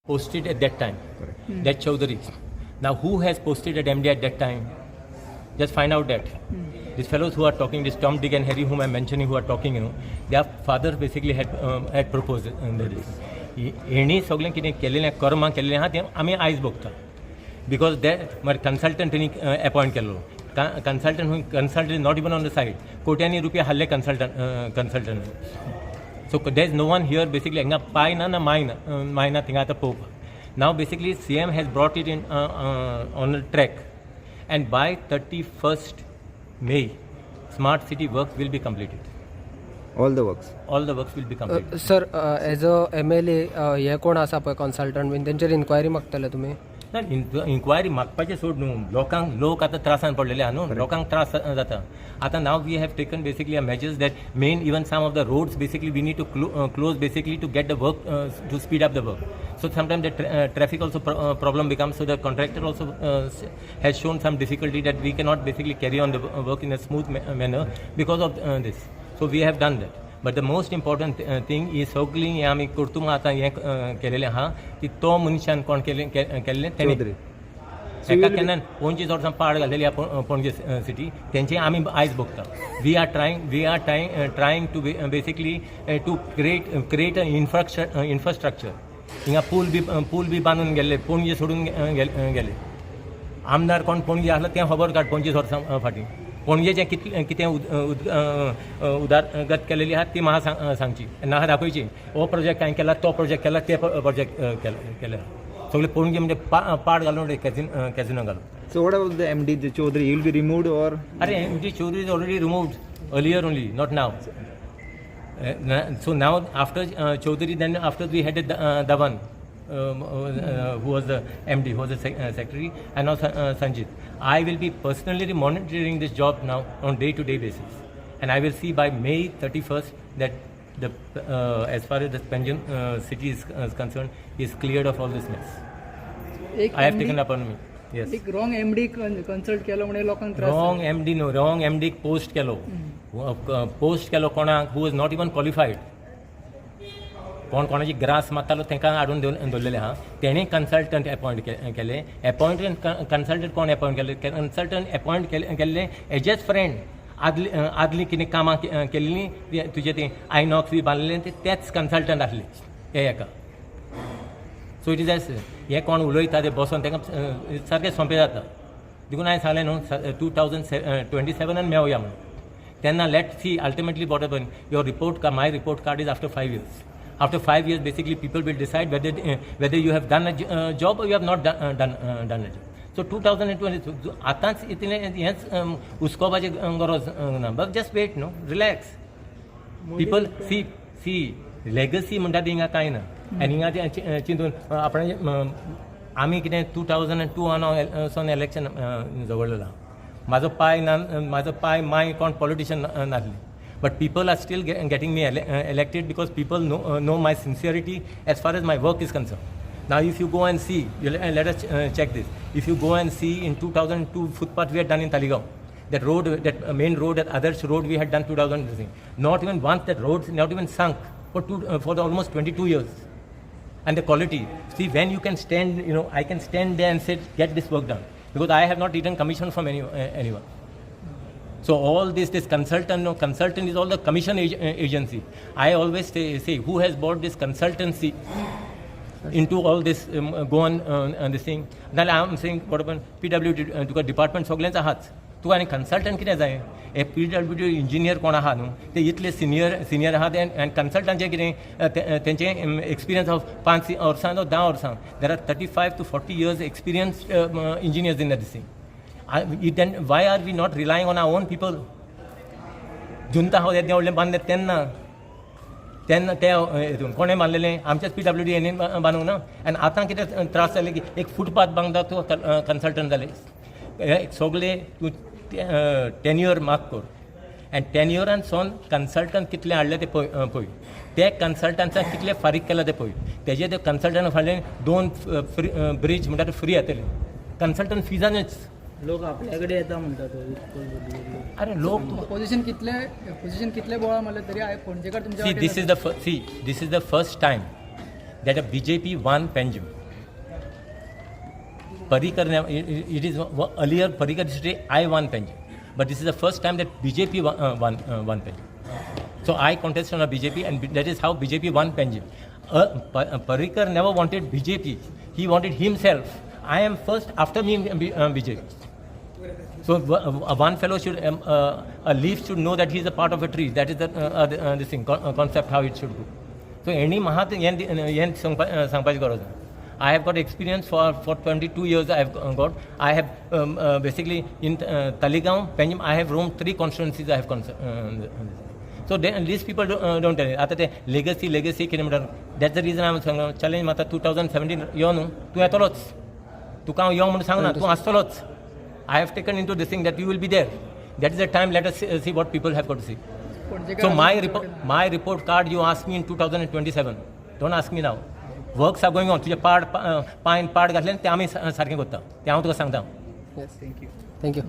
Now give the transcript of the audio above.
posted at that time. That Chaudhary. Now, who has posted at MD at that time? Just find out that. These fellows who are talking, this Tom, Dick and Harry whom I'm mentioning who are talking, their father basically had proposed this. Any सगळें कितें केलेलें कर्मां केलेलें आहा तें आमी आयज भोगता because that मागीर consultant तेणी appoint केल्लो consultant is not even on the side कोट्यांनी रुपया हाडले consultant so there is no one here basically हांगा पाय ना माय ना थिंगा आतां पळोवपाक नाव basically CM has brought it in on a track and by 31st May smart city work will be completed. All the works will be completed. Sir, as a MLA हे कोण आसा पळय कन्सल्टंट बीन तेंचेर inquiry मागतले तुमी inquiry मागपाचें सोड न्हू लोक आतां त्रासान पडलेले आहा न्हू लोकांक त्रास जाता आतां नाव we have taken basically a measures that mean even some of the roads basically we need to close basically to get the work to speed up the work so sometimes the traffic also problem becomes so the contractor also has shown some difficulty that we cannot basically carry on the work in a smooth manner because of this so we have done that but the most important thing is सगळी हें आमी करतूम आतां हें केलेलें आहा की तो मनशान कोण केल्लें तेणी एका केन्नान 25 वर्सां पाड घालेली पणजे सिटी तेंचें आमी आयज भोगता we are trying to basically to create a infrastructure हिंगा पूल बी बांदून गेल्ले पणजे सोडून गेले आमदार कोण पणजे आसलो तें खबर काड 25 वर्सां फाटीं पणजेचें कितें उदारगत केलेली आहा ती म्हाका सांगची नाका दाखोवची हो प्रोजेक्ट हांवें केला तो प्रोजेक्ट केला ते प्रोजेक्ट केला सगळे पणजे म्हणजे पाड घालून कॅसिनो घालून So what about the MD Chaudhary? He will be removed or? अरे MD Chaudhary is already removed earlier only, not now. So now after Chaudhary, then after we had Dhawan, who was the MD, who was the secretary, and now Sanjit. I will be personally monitoring this job now on day-to-day basis, and I will see by May 31st that the as far as the Panjim city is concerned, is cleared of all this mess. I have taken upon me. Yes. एक wrong MD consult केलो म्हणजे लोकांक त्रास wrong MD no wrong MD post केलो कोणाक who is not even qualified कोणाची ग्रास मागतालो तांकां हाडून दवरलेले आहा तेणी कन्सल्टंट अपॉयंट केले कन्सल्टंट कोण अपॉयंट केले कन्सल्टंट अपॉयंट केल्ले एजेच फ्रेंड आदली कितें कामां केल्लीं तुजें तें आयनॉक्स बी बांदलेलें तेच कन्सल्टंट आसले हे हेका सो इट इज एस हे कोण उलयता ते बसून तांकां सारकें सोंपें जाता देखून हांवें सांगलें न्हू 2027 मेळुया म्हणून तेन्ना let see ultimately what ever your report my report card is after 5 years after 5 years basically people will decide whether you have done a job or you have not done it so 2020 आतांच इतलें हेंच हुस्कोवपाची गरज ना but just wait no relax people see legacy म्हणटा ती हिंगा कांय ना आनी हिंगा चिंतून आपण आमी कितें 2002 सोन इलेक्शन जवळलेलो म्हाजो पाय माय कोण पॉलिटिशियन नासली but people are still getting me elected because people know my sincerity as far as my work is concerned now if you go and see let us check this if you go and see in 2002 footpath we had done in Taligaon that main road that Adarsh road we had done 2000 not even once that road not even sunk for almost 22 years and the quality see when you can stand I can stand there and say get this work done because I have not eaten commission from anyone so all this consultant is all the commission agency I always say who has bought this consultancy into all this go on this thing now I am saying what about PWD department सगळ्यांचा हाच तू आनी consultant कितें जाय हे PWD engineer कोण आहा न्हू ते इतले सिनियर आहा ते आनी कन्सल्टंटाचें कितें तेंचें एक्सपिरियन्स ऑफ 5 वर्सां or 10 वर्सां there are 35 to 40 years experienced engineers in that thing then why are we not relying on our own people junta हांव येदें व्हडलें बांदलें तेन्ना ते हितून कोणें बांदलेलें आमच्याच PWD हेणी बांदूंक ना आनी आतां कितें त्रास जाले की एक फुटपाथ बांदता तो कन्सल्टंट जाले सगळे तूं टेन्युअर मार्क कर आनी टेन्युअरान सोन कन्सल्टंट कितले हाडले ते पळय ते कन्सल्टंट्साक कितले फारीक केला ते पळय तेजे ते कन्सल्टंट फाटल्यान 2 ब्रीज म्हणटा ते फ्री जातले कन्सल्टंट फिजानच लोक आपल्या कडेन येता म्हणटा अरे लोक पोझिशन कितले बोळा म्हणले तरी पणजेकार तुमच्या this is the first time that a BJP won Panjim Parikar, it is earlier Parikar district I won Panjim, but this is the first time that BJP won Panjim. So I contested on a BJP, and that is how BJP won Panjim. Parikar never wanted BJP; he wanted himself. I am first, after me BJP. So one fellow should, a leaf should know that he is a part of a tree. That is the this thing, concept how it should go. So any mahat yen sangpaji garoja. I have got experience for 22 years. I have got. I have basically in Taligaon, Panjim, I have roamed 3 constituencies. I have so these people don't tell it. After legacy kilometer. That's the reason I am challenge mata 2017 yonu. Tu atolots. Tu kam yong mun sangna. Tu astolots. I have taken into this thing that you will be there. That is the time. Let us see what people have got to see. So my report card you ask me in 2027. Don't ask me now. Works are going on. तुझे पाड घातले ते आम्ही सारखे करता. ते हांव तुका सांगता. Yes. Thank you.